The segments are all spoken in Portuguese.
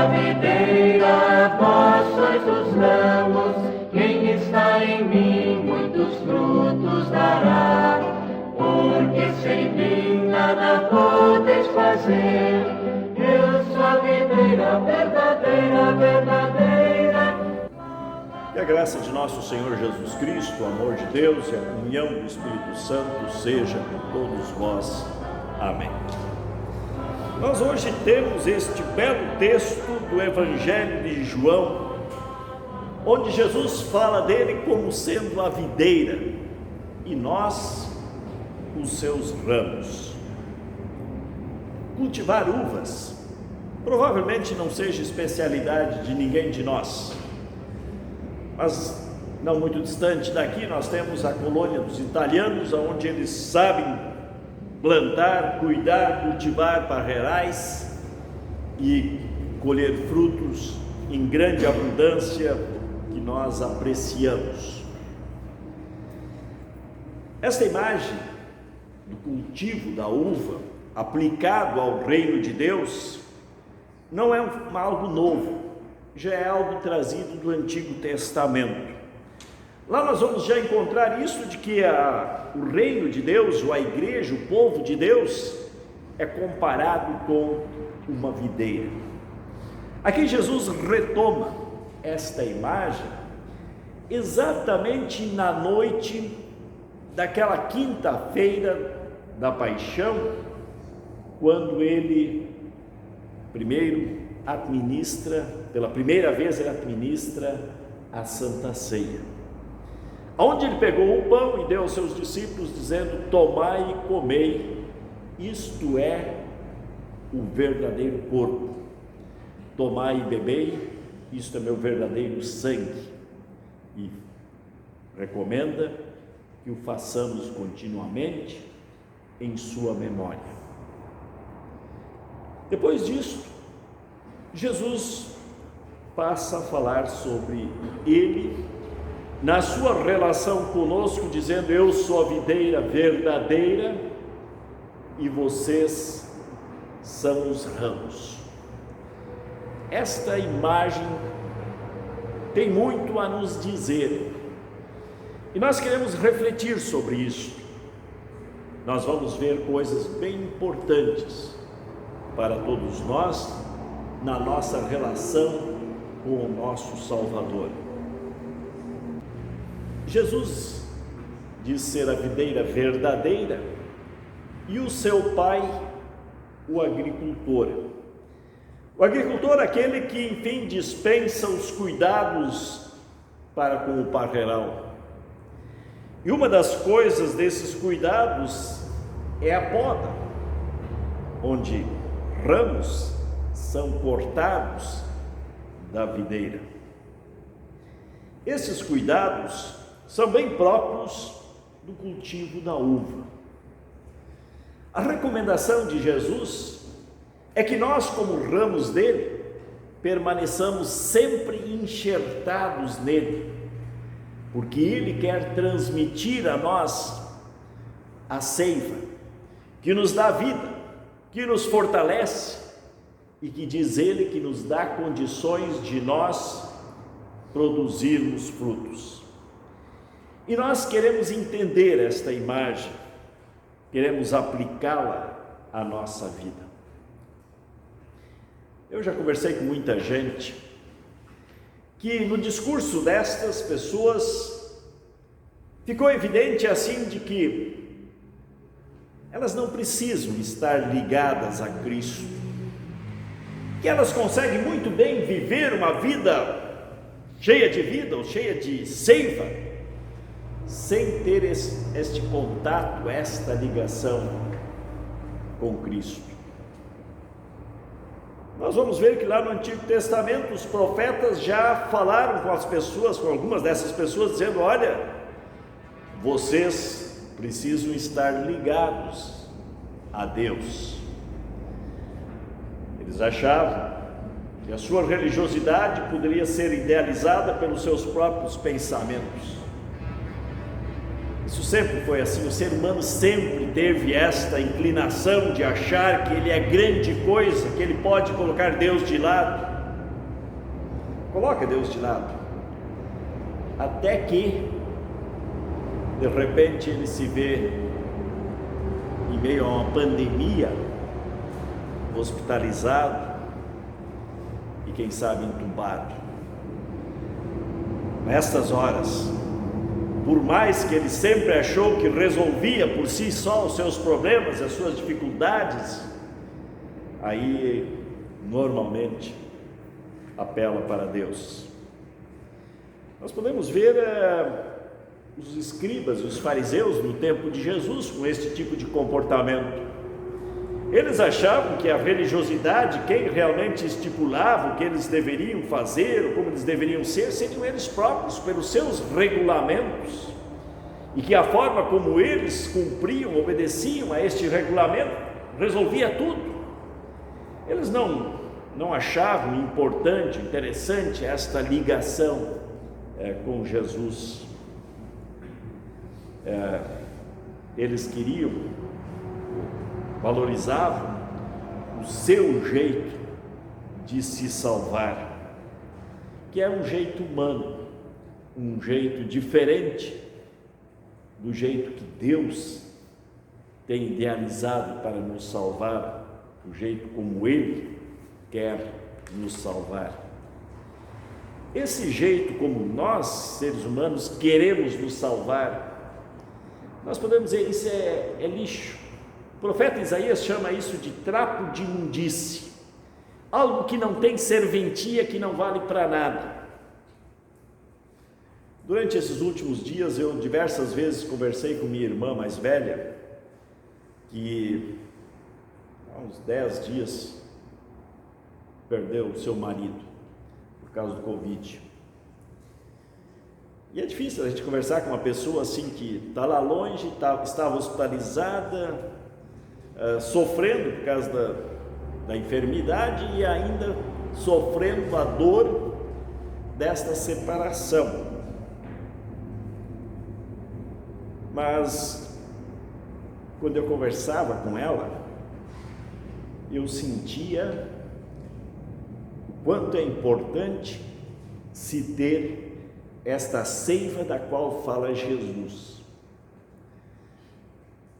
a videira, vós sois os ramos. Quem está em mim muitos frutos dará, porque sem mim nada podes fazer. Eu sou a videira verdadeira, verdadeira. Que a graça de nosso Senhor Jesus Cristo, o amor de Deus e a comunhão do Espírito Santo seja com todos vós. Amém. Nós hoje temos este belo texto do Evangelho de João, onde Jesus fala dele como sendo a videira e nós os seus ramos. Cultivar uvas provavelmente não seja especialidade de ninguém de nós, mas não muito distante daqui nós temos a colônia dos italianos, onde eles sabem plantar, cuidar, cultivar parreirais e colher frutos em grande abundância que nós apreciamos. Esta imagem do cultivo da uva aplicado ao reino de Deus não é algo novo, já é algo trazido do Antigo Testamento. Lá nós vamos já encontrar isso de que o reino de Deus, ou a igreja, o povo de Deus, é comparado com uma videira. Aqui Jesus retoma esta imagem exatamente na noite daquela quinta-feira da paixão, quando ele primeiro administra, pela primeira vez ele administra a Santa Ceia, onde ele pegou o pão e deu aos seus discípulos, dizendo: tomai e comei, isto é o verdadeiro corpo. Tomai e bebei, isto é meu verdadeiro sangue. E recomenda que o façamos continuamente em sua memória. Depois disso, Jesus passa a falar sobre ele na sua relação conosco, dizendo: eu sou a videira verdadeira e vocês são os ramos. Esta imagem tem muito a nos dizer e nós queremos refletir sobre isso. Nós vamos ver coisas bem importantes para todos nós na nossa relação com o nosso Salvador. Jesus diz ser a videira verdadeira e o seu pai o agricultor. O agricultor, aquele que enfim dispensa os cuidados para com o parreiral. E uma das coisas desses cuidados é a poda, onde ramos são cortados da videira. Esses cuidados são bem próprios do cultivo da uva. A recomendação de Jesus é que nós, como ramos dele, permaneçamos sempre enxertados nele, porque ele quer transmitir a nós a seiva que nos dá vida, que nos fortalece e que diz ele que nos dá condições de nós produzirmos frutos. E nós queremos entender esta imagem, queremos aplicá-la à nossa vida. Eu já conversei com muita gente que no discurso destas pessoas ficou evidente assim de que elas não precisam estar ligadas a Cristo, que elas conseguem muito bem viver uma vida cheia de vida ou cheia de seiva, sem ter este contato, esta ligação com Cristo. Nós vamos ver que lá no Antigo Testamento os profetas já falaram com as pessoas, com algumas dessas pessoas, dizendo: olha, vocês precisam estar ligados a Deus. Eles achavam que a sua religiosidade poderia ser idealizada pelos seus próprios pensamentos. Isso sempre foi assim, o ser humano sempre teve esta inclinação de achar que ele é grande coisa, que ele pode colocar Deus de lado. coloca Deus de lado, até que de repente ele se vê em meio a uma pandemia, hospitalizado e quem sabe entubado. Nessas horas, por mais que ele sempre achou que resolvia por si só os seus problemas, as suas dificuldades, aí normalmente apela para Deus. Nós podemos ver os escribas, os fariseus no tempo de Jesus com este tipo de comportamento. Eles achavam que a religiosidade, quem realmente estipulava o que eles deveriam fazer, ou como eles deveriam ser, seriam eles próprios, pelos seus regulamentos, e que a forma como eles cumpriam, obedeciam a este regulamento, resolvia tudo. Eles não achavam importante, interessante esta ligação com Jesus. Eles queriam, valorizavam o seu jeito de se salvar, que é um jeito humano, um jeito diferente do jeito que Deus tem idealizado para nos salvar, o jeito como Ele quer nos salvar. Esse jeito como nós, seres humanos, queremos nos salvar, nós podemos dizer, isso é lixo. O profeta Isaías chama isso de trapo de imundície, algo que não tem serventia, que não vale para nada. Durante esses últimos dias, eu diversas vezes conversei com minha irmã mais velha, que há uns 10 dias perdeu o seu marido por causa do Covid. E é difícil a gente conversar com uma pessoa assim que está lá longe, estava hospitalizada, sofrendo por causa da enfermidade e ainda sofrendo a dor desta separação. Mas quando eu conversava com ela, eu sentia o quanto é importante se ter esta seiva da qual fala Jesus.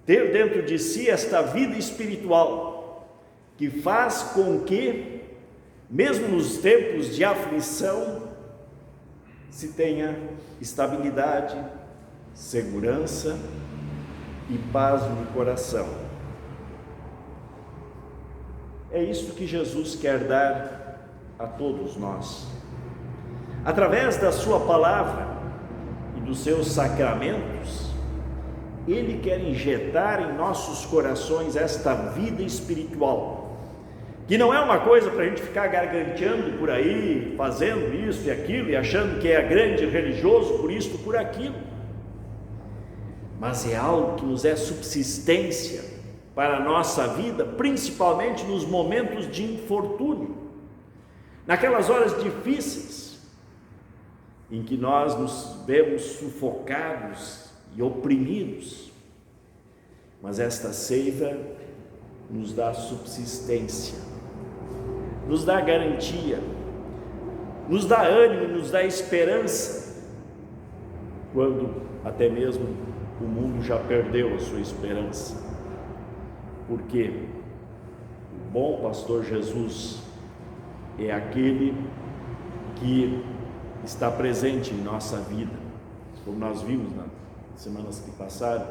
Ter dentro de si esta vida espiritual, que faz com que, mesmo nos tempos de aflição, se tenha estabilidade, segurança e paz no coração. É isso que Jesus quer dar a todos nós. Através da sua palavra e dos seus sacramentos, Ele quer injetar em nossos corações esta vida espiritual, que não é uma coisa para a gente ficar garganteando por aí, fazendo isso e aquilo, e achando que é grande religioso por isto, por aquilo, mas é algo que nos é subsistência para a nossa vida, principalmente nos momentos de infortúnio, naquelas horas difíceis, em que nós nos vemos sufocados e oprimidos, mas esta seiva nos dá subsistência, nos dá garantia, nos dá ânimo, nos dá esperança, quando até mesmo o mundo já perdeu a sua esperança, porque o bom pastor Jesus é aquele que está presente em nossa vida, como nós vimos nas semanas que passaram.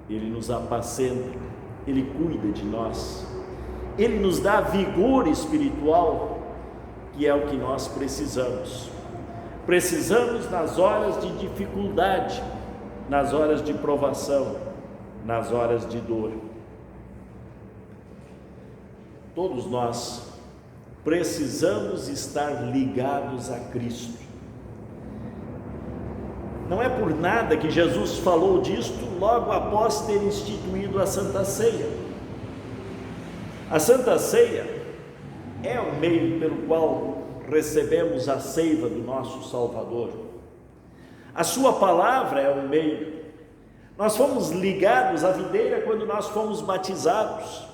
Ele nos apacenta, Ele cuida de nós, Ele nos dá vigor espiritual, que é o que nós precisamos. Precisamos nas horas de dificuldade, nas horas de provação, nas horas de dor. Todos nós precisamos estar ligados a Cristo. Não é por nada que Jesus falou disto logo após ter instituído a Santa Ceia. A Santa Ceia é o meio pelo qual recebemos a seiva do nosso Salvador. A sua palavra é o meio. Nós fomos ligados à videira quando nós fomos batizados,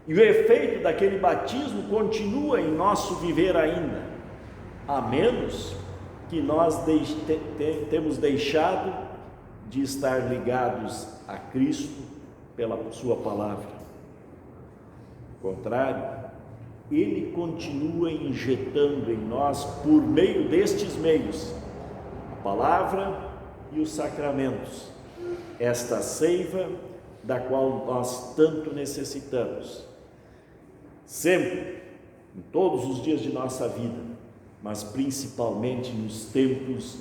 e o efeito daquele batismo continua em nosso viver ainda. a menos que nós temos deixado de estar ligados a Cristo pela sua palavra. Ao contrário, Ele continua injetando em nós, por meio destes meios, a palavra e os sacramentos, esta seiva da qual nós tanto necessitamos, sempre, em todos os dias de nossa vida, mas principalmente nos tempos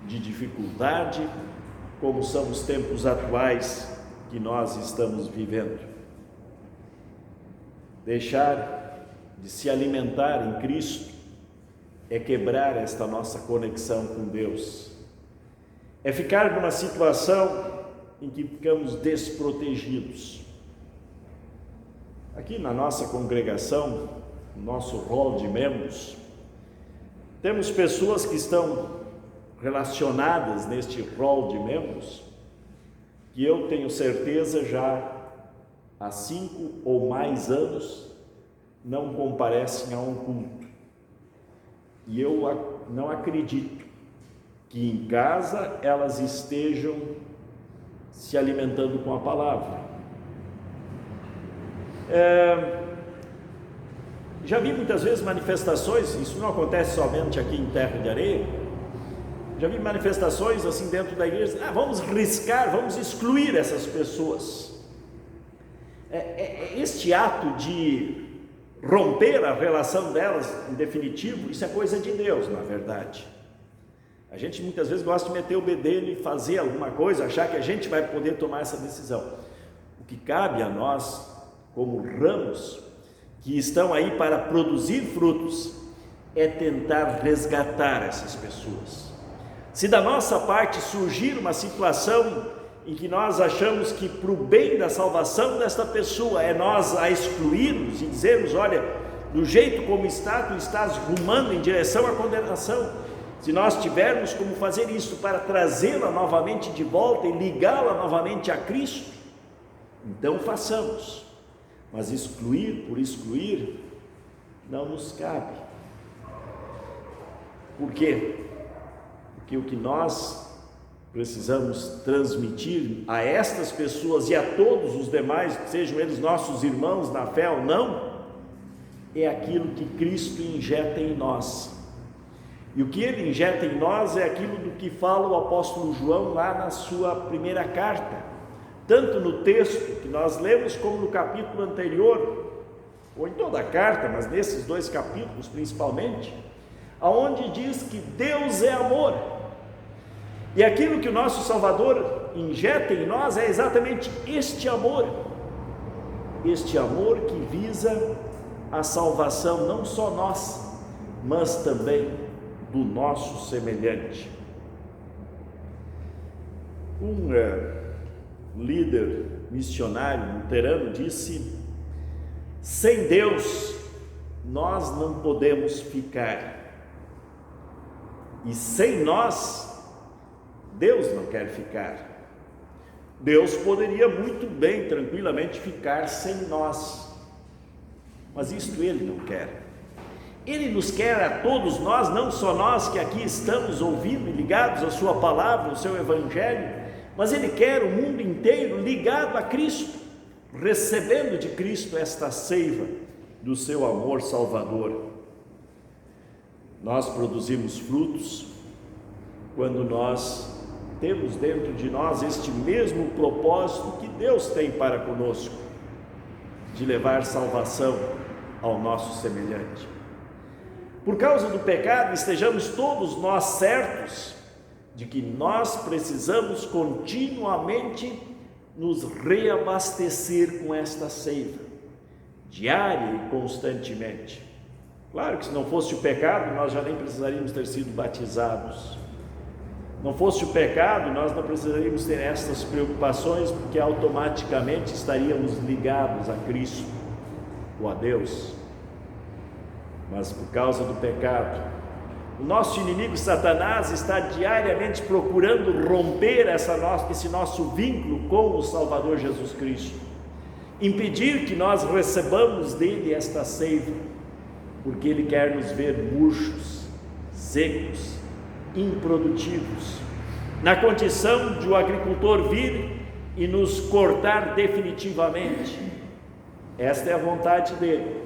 de dificuldade, como são os tempos atuais que nós estamos vivendo. Deixar de se alimentar em Cristo é quebrar esta nossa conexão com Deus, é ficar numa situação em que ficamos desprotegidos. Aqui na nossa congregação, no nosso rol de membros, temos pessoas que estão relacionadas neste rol de membros, que eu tenho certeza já há 5 ou mais anos não comparecem a um culto. E eu não acredito que em casa elas estejam se alimentando com a palavra. Já vi muitas vezes manifestações, isso não acontece somente aqui em Terra de Areia, já vi manifestações assim dentro da igreja, vamos riscar, vamos excluir essas pessoas. Este ato de romper a relação delas, em definitivo, isso é coisa de Deus, na verdade. A gente muitas vezes gosta de meter o bedelho e fazer alguma coisa, achar que a gente vai poder tomar essa decisão. O que cabe a nós, como ramos, que estão aí para produzir frutos, é tentar resgatar essas pessoas. Se da nossa parte surgir uma situação em que nós achamos que para o bem da salvação desta pessoa é nós a excluirmos e dizermos, olha, do jeito como está, tu estás rumando em direção à condenação. Se nós tivermos como fazer isso para trazê-la novamente de volta e ligá-la novamente a Cristo, então façamos. Mas excluir por excluir não nos cabe. Por quê? Porque o que nós precisamos transmitir a estas pessoas e a todos os demais, sejam eles nossos irmãos na fé ou não, é aquilo que Cristo injeta em nós. E o que Ele injeta em nós é aquilo do que fala o apóstolo João lá na sua primeira carta, tanto no texto que nós lemos como no capítulo anterior, ou em toda a carta, mas nesses 2 capítulos principalmente, aonde diz que Deus é amor. E aquilo que o nosso Salvador injeta em nós é exatamente este amor que visa a salvação não só nossa, mas também do nosso semelhante. Um líder missionário luterano disse: sem Deus nós não podemos ficar, e sem nós Deus não quer ficar. Deus poderia muito bem, tranquilamente ficar sem nós, mas isto Ele não quer. Ele nos quer a todos nós, não só nós que aqui estamos ouvindo e ligados à sua palavra, ao seu evangelho, mas Ele quer o mundo inteiro ligado a Cristo, recebendo de Cristo esta seiva do seu amor salvador. Nós produzimos frutos quando nós temos dentro de nós este mesmo propósito que Deus tem para conosco, de levar salvação ao nosso semelhante. Por causa do pecado, estejamos todos nós certos de que nós precisamos continuamente nos reabastecer com esta seiva, diária e constantemente. Claro que se não fosse o pecado, nós já nem precisaríamos ter sido batizados. Não fosse o pecado, nós não precisaríamos ter estas preocupações, porque automaticamente estaríamos ligados a Cristo ou a Deus. Mas por causa do pecado, o nosso inimigo Satanás está diariamente procurando romper esse nosso vínculo com o Salvador Jesus Cristo, impedir que nós recebamos dele esta seiva, porque ele quer nos ver murchos, secos, improdutivos, na condição de o agricultor vir e nos cortar definitivamente. Esta é a vontade dele,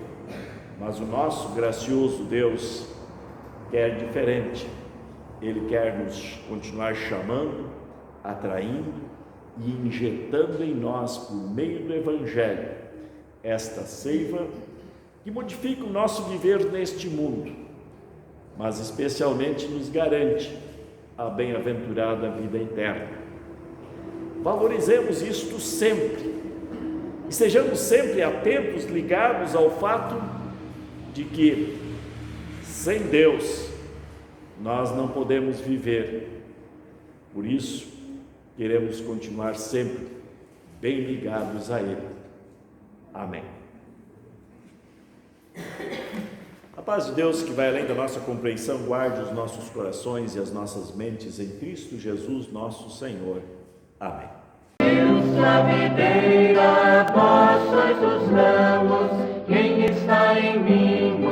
mas o nosso gracioso Deus quer diferente. Ele quer nos continuar chamando, atraindo e injetando em nós, por meio do Evangelho, esta seiva que modifica o nosso viver neste mundo, mas especialmente nos garante a bem-aventurada vida eterna. Valorizemos isto sempre e sejamos sempre atentos, ligados ao fato de que sem Deus nós não podemos viver. Por isso, queremos continuar sempre bem ligados a Ele. Amém. A paz de Deus, que vai além da nossa compreensão, guarde os nossos corações e as nossas mentes em Cristo Jesus, nosso Senhor. Amém. Deus, a videira, vós sois os ramos, quem está em mim